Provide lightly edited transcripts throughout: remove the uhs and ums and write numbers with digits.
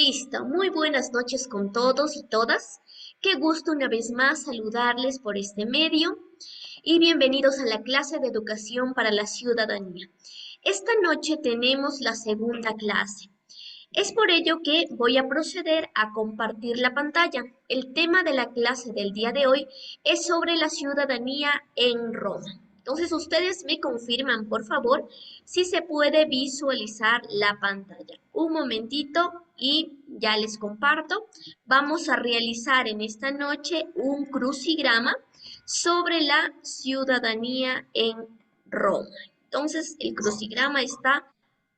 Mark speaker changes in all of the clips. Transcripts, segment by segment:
Speaker 1: Listo, muy buenas noches con todos y todas. Qué gusto una vez más saludarles por este medio y bienvenidos a la clase de Educación para la Ciudadanía. Esta noche tenemos la segunda clase. Es por ello que voy a proceder a compartir la pantalla. El tema de la clase del día de hoy es sobre la ciudadanía en Roma. Entonces, ustedes me confirman, por favor, si se puede visualizar la pantalla. Un momentito y ya les comparto. Vamos a realizar en esta noche un crucigrama sobre la ciudadanía en Roma. Entonces, el crucigrama está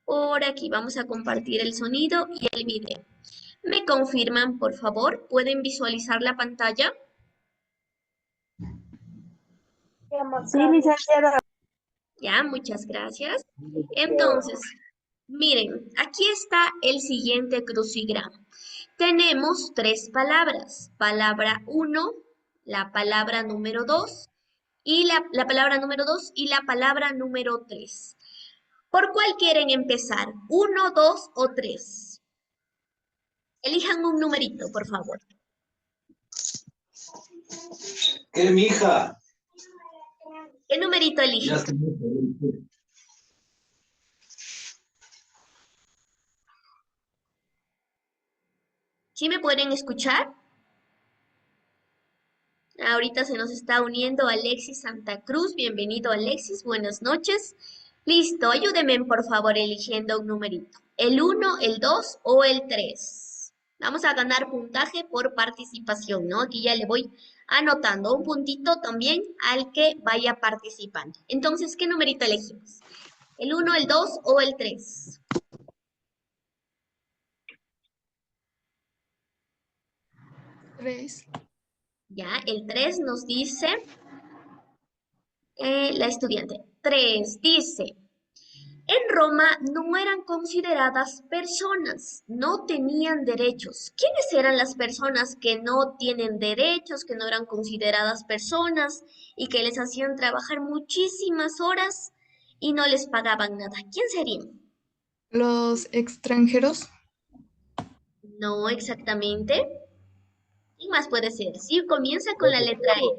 Speaker 1: por aquí. Vamos a compartir el sonido y el video. ¿Me confirman, por favor? ¿Pueden visualizar la pantalla?
Speaker 2: Sí, licenciada.
Speaker 1: Ya, muchas gracias. Entonces, miren, aquí está el siguiente crucigrama. Tenemos tres palabras. Palabra 1, la palabra número 2 y la palabra número 2 y la palabra número 3. ¿Por cuál quieren empezar? ¿Uno, dos o tres? Elijan un numerito, por favor.
Speaker 3: ¿Qué, mija?
Speaker 1: ¿Qué numerito
Speaker 3: Ya
Speaker 1: eligen?
Speaker 3: está.
Speaker 1: ¿Sí me pueden escuchar? Ahorita se nos está uniendo Alexis Santa Cruz. Bienvenido, Alexis. Buenas noches. Listo, ayúdenme por favor eligiendo un numerito. ¿El uno, el 2 o el 3? Vamos a ganar puntaje por participación, ¿no? Aquí ya le voy anotando un puntito también al que vaya participando. Entonces, ¿qué numerito elegimos? ¿El uno, el 2 o el 3?
Speaker 2: 3.
Speaker 1: Ya, el 3 nos dice la estudiante. 3 dice, en Roma no eran consideradas personas, no tenían derechos. ¿Quiénes eran las personas que no tienen derechos, que no eran consideradas personas y que les hacían trabajar muchísimas horas y no les pagaban nada? ¿Quién serían?
Speaker 2: Los extranjeros.
Speaker 1: No exactamente. ¿Quién más puede ser? Sí, comienza con la letra E.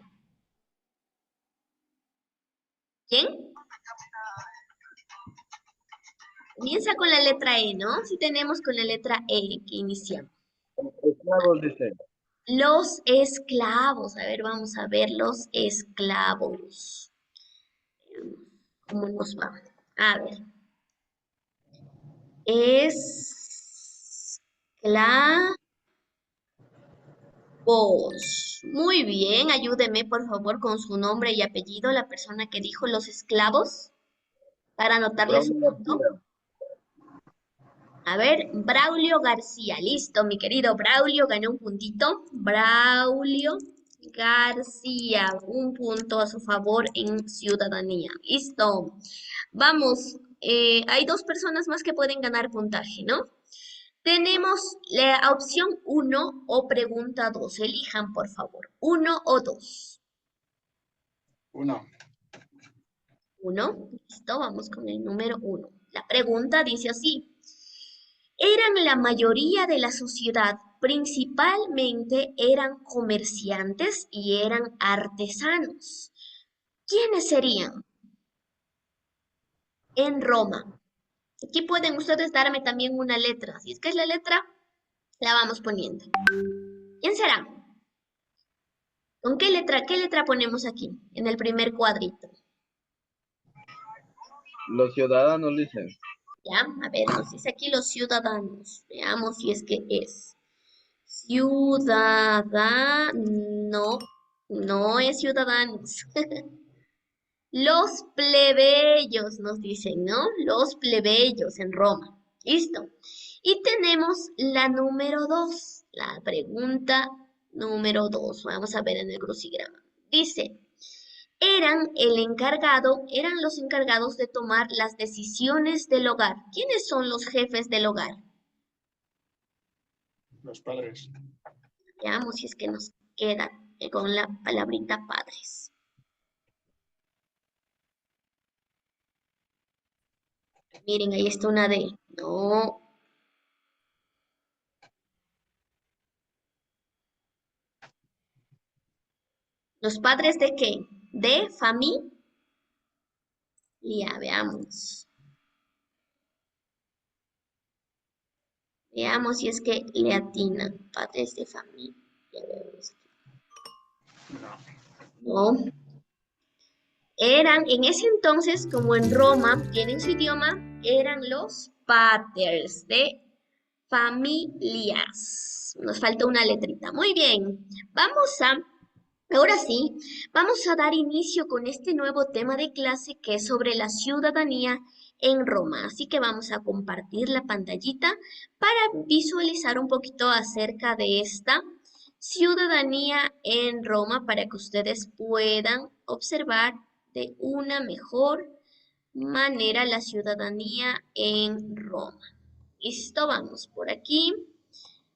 Speaker 1: ¿Quién? Comienza con la letra E, ¿no? Sí tenemos con la letra E que iniciamos.
Speaker 3: Esclavos, dice.
Speaker 1: Los esclavos. A ver, vamos a ver los esclavos. Veamos ¿Cómo nos va? A ver. Esclavos. Muy bien, ayúdeme por favor con su nombre y apellido, la persona que dijo los esclavos, para anotarle su
Speaker 3: Braulio
Speaker 1: punto.
Speaker 3: García.
Speaker 1: A ver, Braulio García. Listo, mi querido Braulio, ganó un puntito. Braulio García, un punto a su favor en ciudadanía. Listo. Vamos, hay dos personas más que pueden ganar puntaje, ¿no? Tenemos la opción uno o pregunta 2. Elijan, por favor. Uno o 2.
Speaker 3: 1.
Speaker 1: Uno. Listo, vamos con el número uno. La pregunta dice así. Eran la mayoría de la sociedad, principalmente eran comerciantes y eran artesanos. ¿Quiénes serían en Roma? Aquí pueden ustedes darme también una letra. Si es que es la letra, la vamos poniendo. ¿Quién será? ¿Con qué letra ponemos aquí en el primer cuadrito?
Speaker 3: Los ciudadanos, dicen.
Speaker 1: ¿Ya? A ver, nos dice aquí los ciudadanos. Veamos si es que es. Ciudadano. No es ciudadanos. Los plebeyos nos dicen, ¿no? Los plebeyos en Roma. Listo. Y tenemos la número 2, la pregunta número 2. Vamos a ver en el crucigrama. Dice, eran los encargados de tomar las decisiones del hogar. ¿Quiénes son los jefes del hogar?
Speaker 3: Los padres.
Speaker 1: Veamos si es que nos queda con la palabrita padres. Miren, ahí está una D. No, ¿Los padres de qué? De familia. Veamos. Veamos si es que le atina. Padres de familia. Veamos. No. Eran, en ese entonces, como en Roma, tienen su idioma, eran los paters de familias. Nos falta una letrita. Muy bien. Ahora sí, vamos a dar inicio con este nuevo tema de clase que es sobre la ciudadanía en Roma. Así que vamos a compartir la pantallita para visualizar un poquito acerca de esta ciudadanía en Roma para que ustedes puedan observar de una mejor manera la ciudadanía en Roma. Listo, vamos por aquí.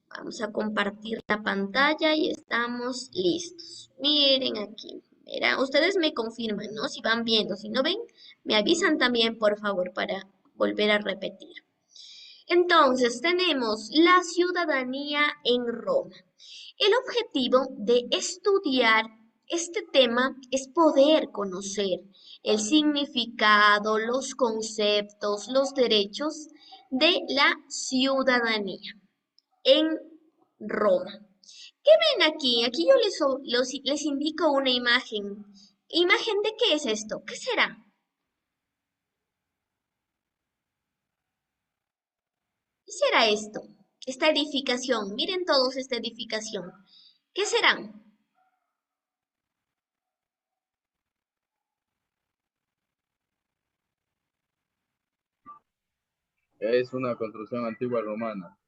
Speaker 1: Vamos a compartir la pantalla y estamos listos. Miren aquí. Mira, ustedes me confirman, ¿no? Si van viendo, si no ven, me avisan también, por favor, para volver a repetir. Entonces, tenemos la ciudadanía en Roma. El objetivo de estudiar este tema es poder conocer el significado, los conceptos, los derechos de la ciudadanía en Roma. ¿Qué ven aquí? Aquí yo les indico una imagen. ¿Imagen de qué es esto? ¿Qué será? ¿Qué será esto? Esta edificación. Miren todos esta edificación. ¿Qué será?
Speaker 3: Es una construcción antigua romana.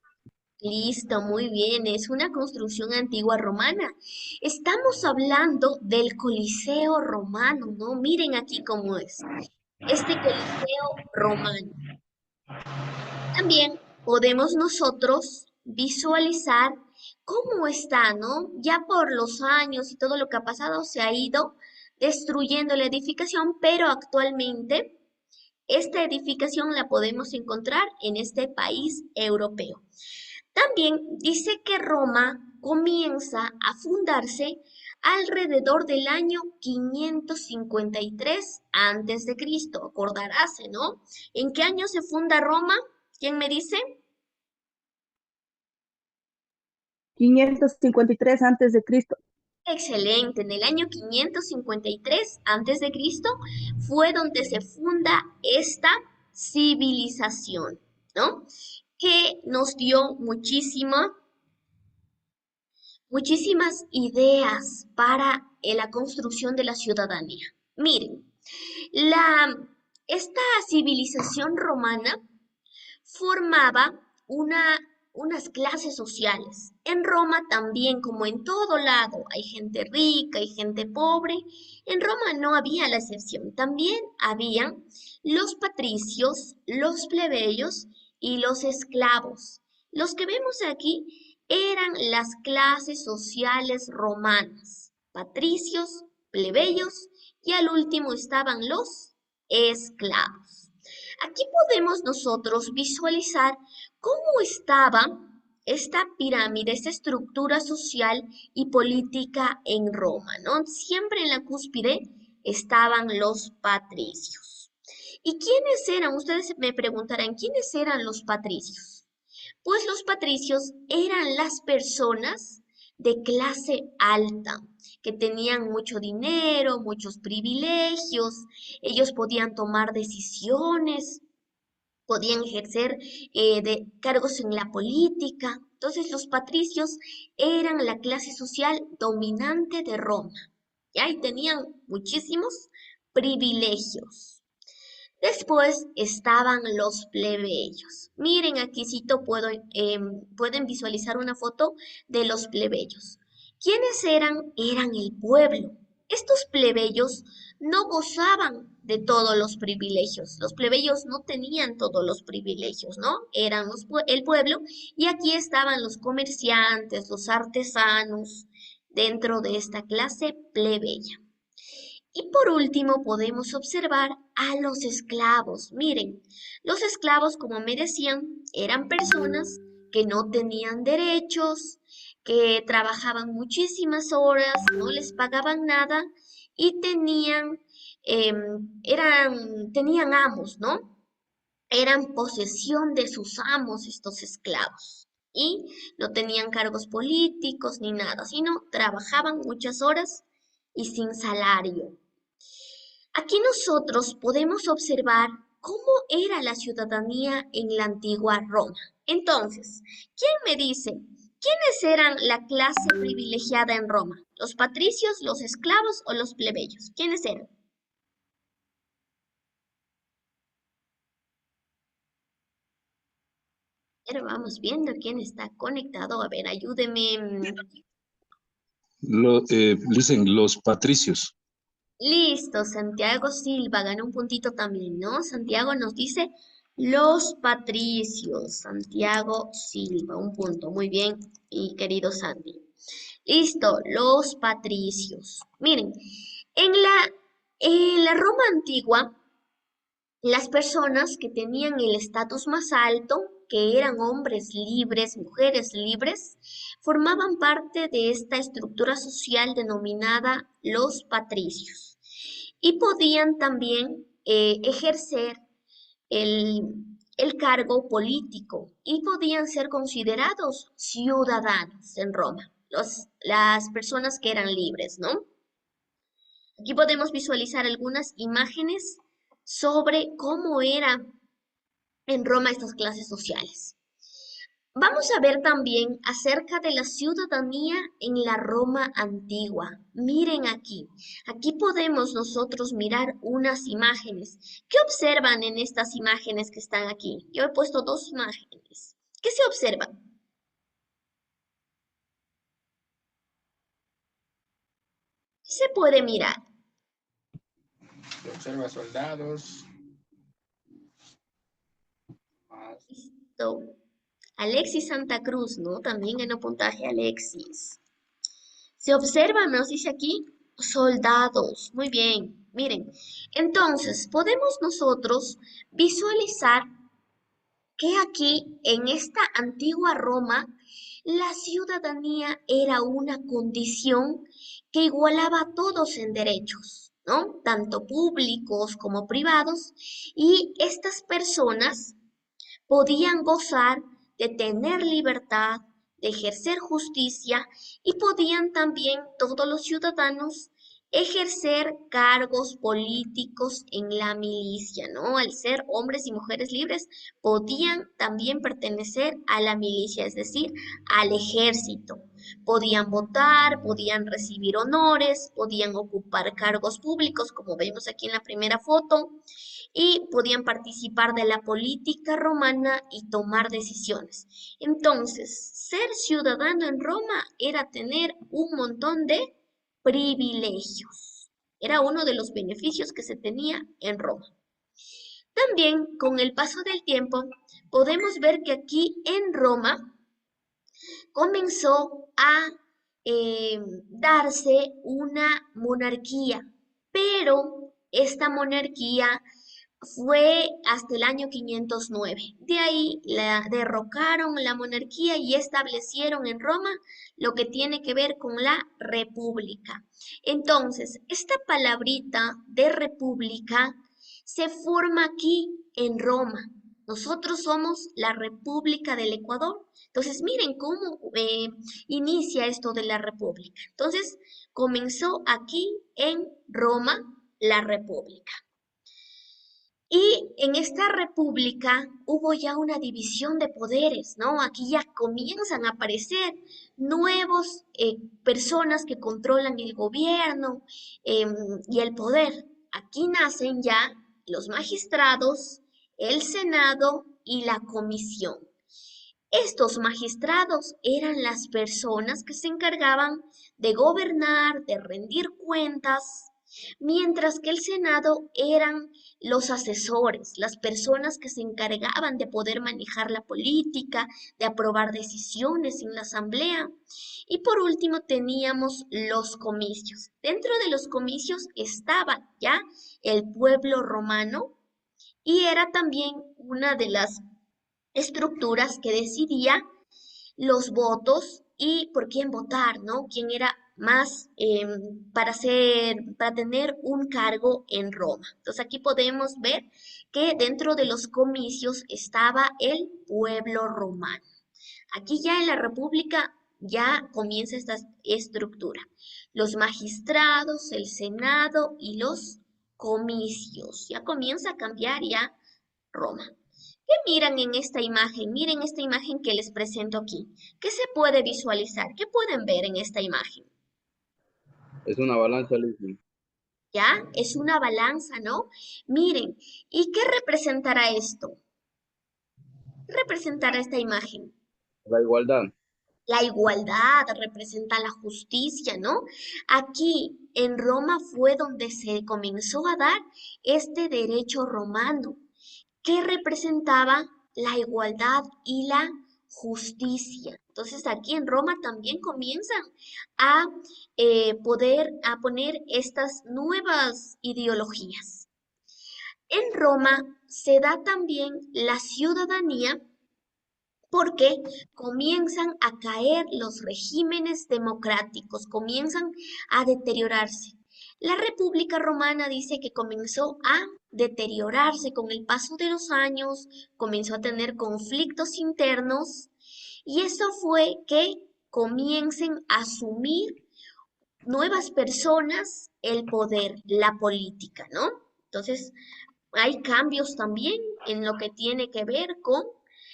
Speaker 1: Listo, muy bien. Es una construcción antigua romana. Estamos hablando del Coliseo romano, ¿no? Miren aquí cómo es. Este Coliseo romano. También podemos nosotros visualizar cómo está, ¿no? Ya por los años y todo lo que ha pasado se ha ido destruyendo la edificación, pero actualmente esta edificación la podemos encontrar en este país europeo. También dice que Roma comienza a fundarse alrededor del año 553 antes de Cristo. Acordarás, ¿no? ¿En qué año se funda Roma? ¿Quién me dice?
Speaker 2: 553 antes de Cristo.
Speaker 1: Excelente, en el año 553 antes de Cristo fue donde se funda esta civilización, ¿no? Que nos dio muchísimas ideas para la construcción de la ciudadanía. Miren, esta civilización romana formaba unas clases sociales. En Roma también, como en todo lado, hay gente rica, hay gente pobre. En Roma no había la excepción. También habían los patricios, los plebeyos y los esclavos. Los que vemos aquí eran las clases sociales romanas. Patricios, plebeyos y al último estaban los esclavos. Aquí podemos nosotros visualizar cómo estaba esta pirámide, esta estructura social y política en Roma, ¿no? Siempre en la cúspide estaban los patricios. ¿Y quiénes eran? Ustedes me preguntarán, ¿quiénes eran los patricios? Pues los patricios eran las personas de clase alta, que tenían mucho dinero, muchos privilegios, ellos podían tomar decisiones, podían ejercer de cargos en la política. Entonces los patricios eran la clase social dominante de Roma, ¿ya? Y tenían muchísimos privilegios. Después estaban los plebeyos. Miren, aquícito pueden visualizar una foto de los plebeyos. ¿Quiénes eran? Eran el pueblo. Estos plebeyos no gozaban de todos los privilegios. Los plebeyos no tenían todos los privilegios, ¿no? Eran el pueblo y aquí estaban los comerciantes, los artesanos, dentro de esta clase plebeya. Y por último podemos observar a los esclavos. Miren, los esclavos, como me decían, eran personas que no tenían derechos, que trabajaban muchísimas horas, no les pagaban nada y tenían amos, ¿no? Eran posesión de sus amos estos esclavos y no tenían cargos políticos ni nada, sino trabajaban muchas horas y sin salario. Aquí nosotros podemos observar cómo era la ciudadanía en la antigua Roma. Entonces, ¿quién me dice quiénes eran la clase privilegiada en Roma? ¿Los patricios, los esclavos o los plebeyos? ¿Quiénes eran? Pero vamos viendo quién está conectado. A ver, ayúdeme.
Speaker 4: Dicen los patricios.
Speaker 1: Listo, Santiago Silva ganó un puntito también, ¿no? Santiago nos dice los patricios. Santiago Silva, un punto. Muy bien, mi querido Santi. Listo, los patricios. Miren, en la Roma antigua, las personas que tenían el estatus más alto, que eran hombres libres, mujeres libres, formaban parte de esta estructura social denominada los patricios y podían también ejercer el, el cargo político y podían ser considerados ciudadanos en Roma, las personas que eran libres, ¿no? Aquí podemos visualizar algunas imágenes sobre cómo era en Roma estas clases sociales. Vamos a ver también acerca de la ciudadanía en la Roma antigua. Miren aquí. Aquí podemos nosotros mirar unas imágenes. ¿Qué observan en estas imágenes que están aquí? Yo he puesto dos imágenes. ¿Qué se observa? ¿Qué se puede mirar?
Speaker 5: Se observa soldados.
Speaker 1: Listo. Alexis Santa Cruz, ¿no? También ganó puntaje Alexis. Se observan, nos dice aquí, soldados. Muy bien, miren. Entonces, podemos nosotros visualizar que aquí, en esta antigua Roma, la ciudadanía era una condición que igualaba a todos en derechos, ¿no? Tanto públicos como privados. Y estas personas podían gozar de tener libertad, de ejercer justicia y podían también todos los ciudadanos ejercer cargos políticos en la milicia, ¿no? Al ser hombres y mujeres libres, podían también pertenecer a la milicia, es decir, al ejército. Podían votar, podían recibir honores, podían ocupar cargos públicos, como vemos aquí en la primera foto, y podían participar de la política romana y tomar decisiones. Entonces, ser ciudadano en Roma era tener un montón de privilegios. Era uno de los beneficios que se tenía en Roma. También, con el paso del tiempo, podemos ver que aquí en Roma comenzó a darse una monarquía, pero esta monarquía fue hasta el año 509. De ahí derrocaron la monarquía y establecieron en Roma lo que tiene que ver con la república. Entonces, esta palabrita de república se forma aquí en Roma. Nosotros somos la República del Ecuador. Entonces, miren cómo inicia esto de la república. Entonces, comenzó aquí en Roma la república. Y en esta república hubo ya una división de poderes, ¿no? Aquí ya comienzan a aparecer nuevos personas que controlan el gobierno y el poder. Aquí nacen ya los magistrados, el Senado y la comisión. Estos magistrados eran las personas que se encargaban de gobernar, de rendir cuentas, mientras que el Senado eran los asesores, las personas que se encargaban de poder manejar la política, de aprobar decisiones en la asamblea. Y por último teníamos los comicios. Dentro de los comicios estaba ya el pueblo romano y era también una de las estructuras que decidía los votos y por quién votar, ¿no? Quién era más para tener un cargo en Roma. Entonces aquí podemos ver que dentro de los comicios estaba el pueblo romano. Aquí ya en la República ya comienza esta estructura. Los magistrados, el Senado y los comicios. Ya comienza a cambiar ya Roma. ¿Qué miran en esta imagen? Miren esta imagen que les presento aquí. ¿Qué se puede visualizar? ¿Qué pueden ver en esta imagen?
Speaker 3: Es una balanza, Lizzy.
Speaker 1: ¿Ya? Es una balanza, ¿no? Miren, ¿y qué representará esto? ¿Qué representará esta imagen?
Speaker 3: La igualdad.
Speaker 1: La igualdad representa la justicia, ¿no? Aquí en Roma fue donde se comenzó a dar este derecho romano, que representaba la igualdad y la justicia. Entonces aquí en Roma también comienzan a a poner estas nuevas ideologías. En Roma se da también la ciudadanía porque comienzan a caer los regímenes democráticos, comienzan a deteriorarse. La República Romana dice que comenzó a deteriorarse con el paso de los años, comenzó a tener conflictos internos y eso fue que comiencen a asumir nuevas personas el poder, la política, ¿no? Entonces, hay cambios también en lo que tiene que ver con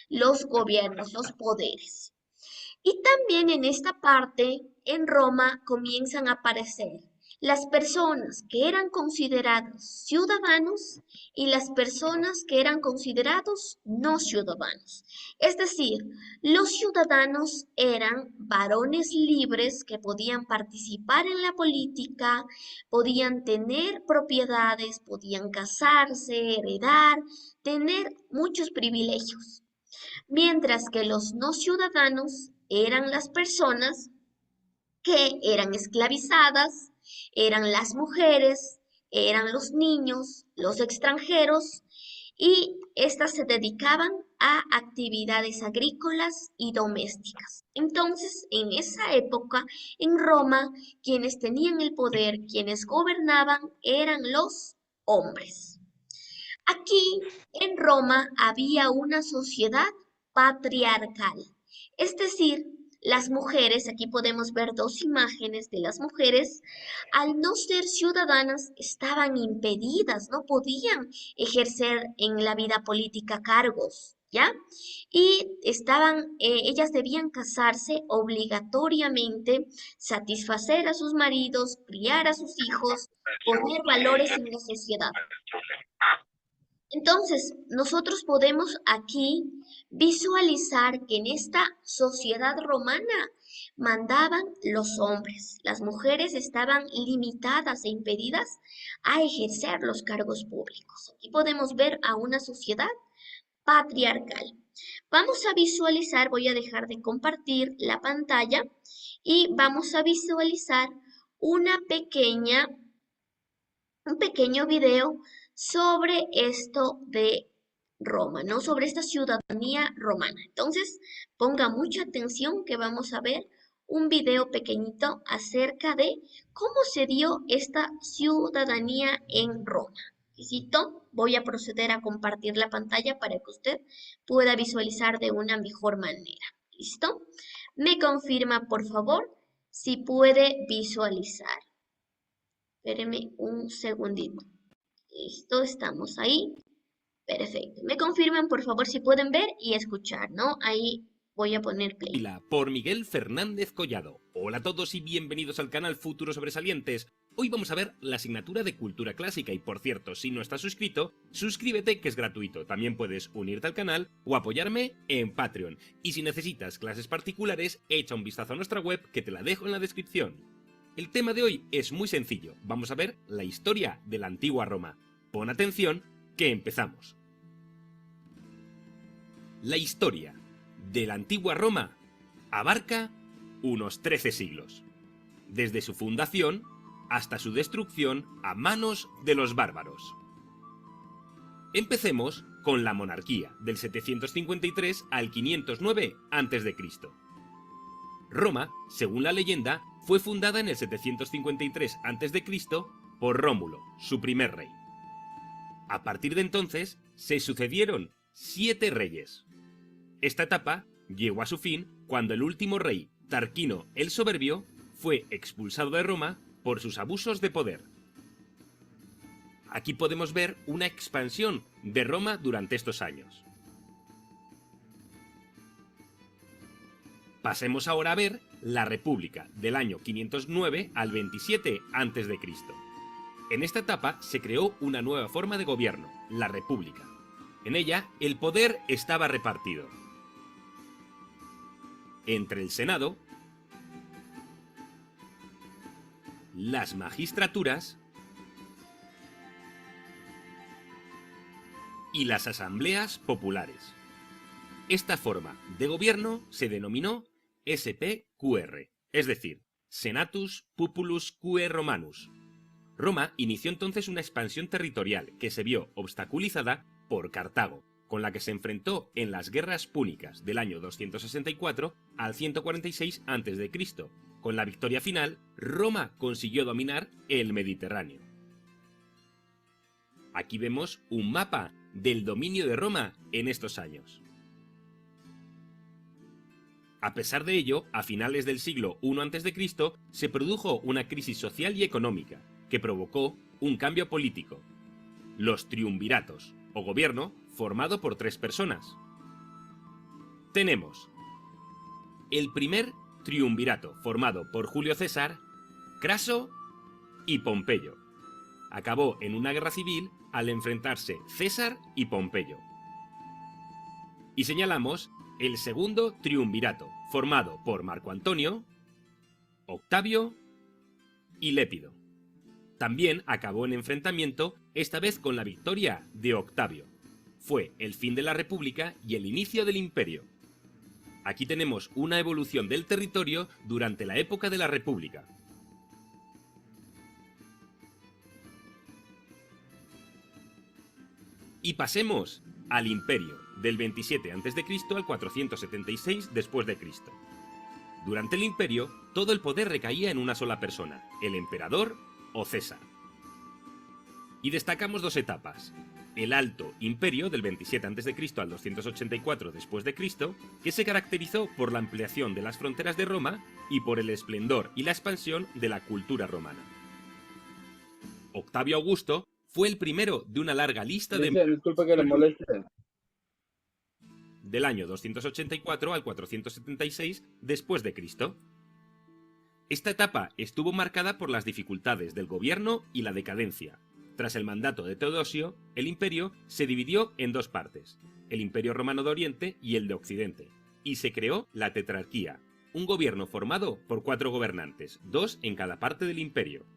Speaker 1: los gobiernos, los poderes. Y también en esta parte, en Roma, comienzan a aparecer las personas que eran considerados ciudadanos y las personas que eran considerados no ciudadanos. Es decir, los ciudadanos eran varones libres que podían participar en la política, podían tener propiedades, podían casarse, heredar, tener muchos privilegios. Mientras que los no ciudadanos eran las personas que eran esclavizadas, eran las mujeres, eran los niños, los extranjeros, y estas se dedicaban a actividades agrícolas y domésticas. Entonces, en esa época, en Roma, quienes tenían el poder, quienes gobernaban, eran los hombres. Aquí, en Roma, había una sociedad patriarcal, es decir, las mujeres, aquí podemos ver dos imágenes de las mujeres, al no ser ciudadanas estaban impedidas, no podían ejercer en la vida política cargos, ¿ya? Y ellas debían casarse obligatoriamente, satisfacer a sus maridos, criar a sus hijos, poner valores en la sociedad. Entonces, nosotros podemos aquí visualizar que en esta sociedad romana mandaban los hombres. Las mujeres estaban limitadas e impedidas a ejercer los cargos públicos. Aquí podemos ver a una sociedad patriarcal. Vamos a visualizar, voy a dejar de compartir la pantalla y vamos a visualizar un pequeño video sobre esto de Roma, ¿no? Sobre esta ciudadanía romana. Entonces, ponga mucha atención que vamos a ver un video pequeñito acerca de cómo se dio esta ciudadanía en Roma. Listo, voy a proceder a compartir la pantalla para que usted pueda visualizar de una mejor manera. ¿Listo? Me confirma, por favor, si puede visualizar. Espéreme un segundito. Listo, estamos ahí. Perfecto. Me confirman, por favor, si pueden ver y escuchar, ¿no? Ahí voy a poner play.
Speaker 6: Por Miguel Fernández Collado. Hola a todos y bienvenidos al canal Futuros Sobresalientes. Hoy vamos a ver la asignatura de Cultura Clásica y, por cierto, si no estás suscrito, suscríbete que es gratuito. También puedes unirte al canal o apoyarme en Patreon. Y si necesitas clases particulares, echa un vistazo a nuestra web que te la dejo en la descripción. El tema de hoy es muy sencillo. Vamos a ver la historia de la antigua Roma. Pon atención, que empezamos. La historia de la antigua Roma abarca unos 13 siglos, desde su fundación hasta su destrucción a manos de los bárbaros. Empecemos con la monarquía, del 753 al 509 a.C. Roma, según la leyenda, fue fundada en el 753 a.C. por Rómulo, su primer rey. A partir de entonces, se sucedieron 7 reyes. Esta etapa llegó a su fin cuando el último rey, Tarquino el Soberbio, fue expulsado de Roma por sus abusos de poder. Aquí podemos ver una expansión de Roma durante estos años. Pasemos ahora a ver la República del año 509 al 27 a.C. En esta etapa se creó una nueva forma de gobierno, la República. En ella, el poder estaba repartido entre el Senado, las magistraturas y las asambleas populares. Esta forma de gobierno se denominó SPQR, es decir, Senatus Populus Quae Romanus. Roma inició entonces una expansión territorial que se vio obstaculizada por Cartago, con la que se enfrentó en las guerras púnicas del año 264 al 146 a.C. Con la victoria final, Roma consiguió dominar el Mediterráneo. Aquí vemos un mapa del dominio de Roma en estos años. A pesar de ello, a finales del siglo I a.C. se produjo una crisis social y económica que provocó un cambio político: los triunviratos, o gobierno formado por 3 personas. Tenemos el primer triunvirato, formado por Julio César, Craso y Pompeyo. Acabó en una guerra civil al enfrentarse César y Pompeyo. Y señalamos el segundo triunvirato, formado por Marco Antonio, Octavio y Lépido. También acabó en enfrentamiento, esta vez con la victoria de Octavio. Fue el fin de la República y el inicio del Imperio. Aquí tenemos una evolución del territorio durante la época de la República. Y pasemos al Imperio, del 27 a.C. al 476 después de Cristo. Durante el Imperio, todo el poder recaía en una sola persona, el emperador o César. Y destacamos 2 etapas: el Alto Imperio del 27 a.C. al 284 después de Cristo, que se caracterizó por la ampliación de las fronteras de Roma y por el esplendor y la expansión de la cultura romana. Octavio Augusto fue el primero de una larga lista de
Speaker 3: Disculpe que le moleste.
Speaker 6: del año 284 al 476 después de Cristo. Esta etapa estuvo marcada por las dificultades del gobierno y la decadencia. Tras el mandato de Teodosio, el imperio se dividió en 2 partes, el Imperio Romano de Oriente y el de Occidente, y se creó la tetrarquía, un gobierno formado por 4 gobernantes, 2 en cada parte del imperio.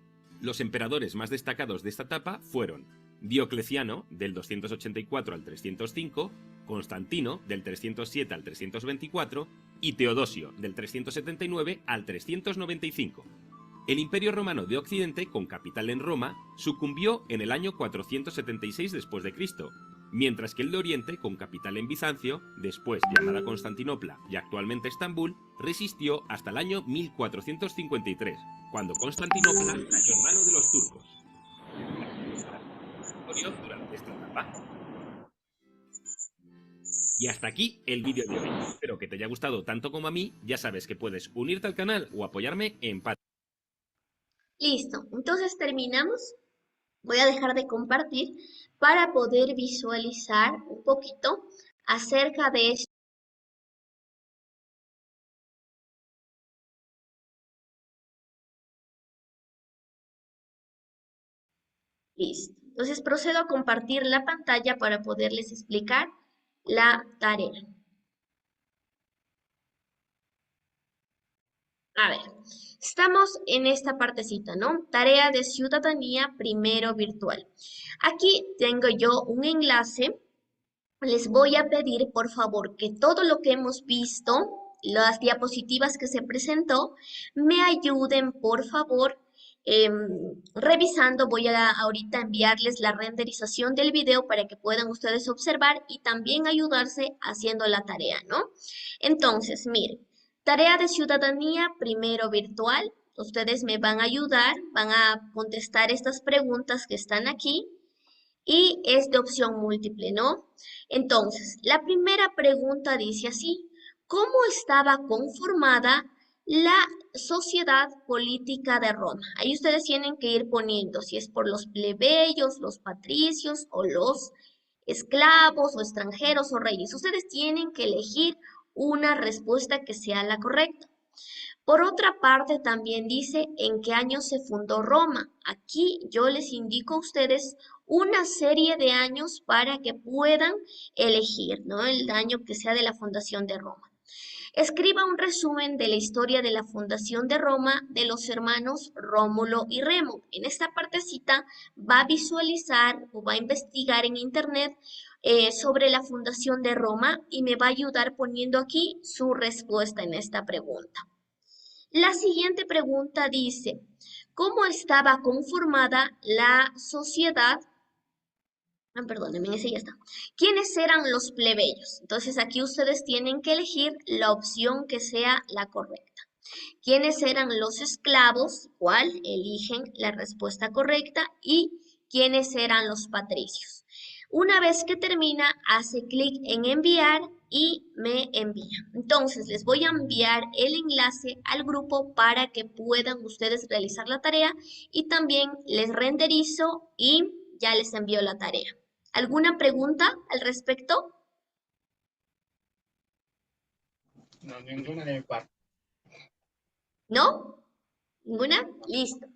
Speaker 6: Los emperadores más destacados de esta etapa fueron Diocleciano, del 284 al 305, Constantino, del 307 al 324, y Teodosio, del 379 al 395. El Imperio Romano de Occidente, con capital en Roma, sucumbió en el año 476 después de Cristo, mientras que el de Oriente, con capital en Bizancio, después llamada Constantinopla y actualmente Estambul, resistió hasta el año 1453, cuando Constantinopla cayó en manos de los turcos. Durante esta etapa. Y hasta aquí el vídeo de hoy. Espero que te haya gustado tanto como a mí. Ya sabes que puedes unirte al canal o apoyarme en Patreon.
Speaker 1: Listo, entonces terminamos. Voy a dejar de compartir para poder visualizar un poquito acerca de esto. Listo. Entonces procedo a compartir la pantalla para poderles explicar la tarea. A ver, estamos en esta partecita, ¿no? Tarea de ciudadanía primero virtual. Aquí tengo yo un enlace. Les voy a pedir, por favor, que todo lo que hemos visto, las diapositivas que se presentó, me ayuden, por favor, revisando. Voy a ahorita enviarles la renderización del video para que puedan ustedes observar y también ayudarse haciendo la tarea, ¿no? Entonces, miren, Tarea de ciudadanía, primero virtual. Ustedes me van a ayudar, van a contestar estas preguntas que están aquí y es de opción múltiple, ¿no? Entonces, la primera pregunta dice así: ¿cómo estaba conformada la sociedad política de Roma? Ahí ustedes tienen que ir poniendo si es por los plebeyos, los patricios o los esclavos o extranjeros o reyes. Ustedes tienen que elegir una respuesta que sea la correcta. Por otra parte, también dice en qué año se fundó Roma. Aquí yo les indico a ustedes una serie de años para que puedan elegir, ¿no? El año que sea de la fundación de Roma. Escriba un resumen de la historia de la fundación de Roma de los hermanos Rómulo y Remo. En esta partecita va a visualizar o va a investigar en internet sobre la fundación de Roma y me va a ayudar poniendo aquí su respuesta en esta pregunta. La siguiente pregunta dice: ¿cómo estaba conformada la sociedad? Perdónenme, ese ya está. ¿Quiénes eran los plebeyos? Entonces aquí ustedes tienen que elegir la opción que sea la correcta. ¿Quiénes eran los esclavos? ¿Cuál? Eligen la respuesta correcta. ¿Y quiénes eran los patricios? Una vez que termina, hace clic en enviar y me envía. Entonces les voy a enviar el enlace al grupo para que puedan ustedes realizar la tarea y también les renderizo y ya les envío la tarea. ¿Alguna pregunta al respecto?
Speaker 5: No, ninguna de mi parte.
Speaker 1: ¿No? ¿Ninguna? Listo.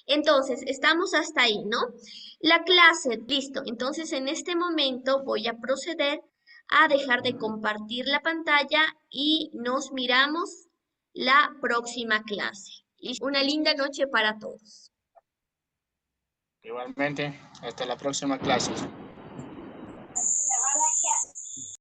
Speaker 1: Entonces, estamos hasta ahí, ¿no? La clase, listo. Entonces, en este momento voy a proceder a dejar de compartir la pantalla y nos miramos la próxima clase. ¿Listo? Una linda noche para todos.
Speaker 5: Igualmente, hasta la próxima clase.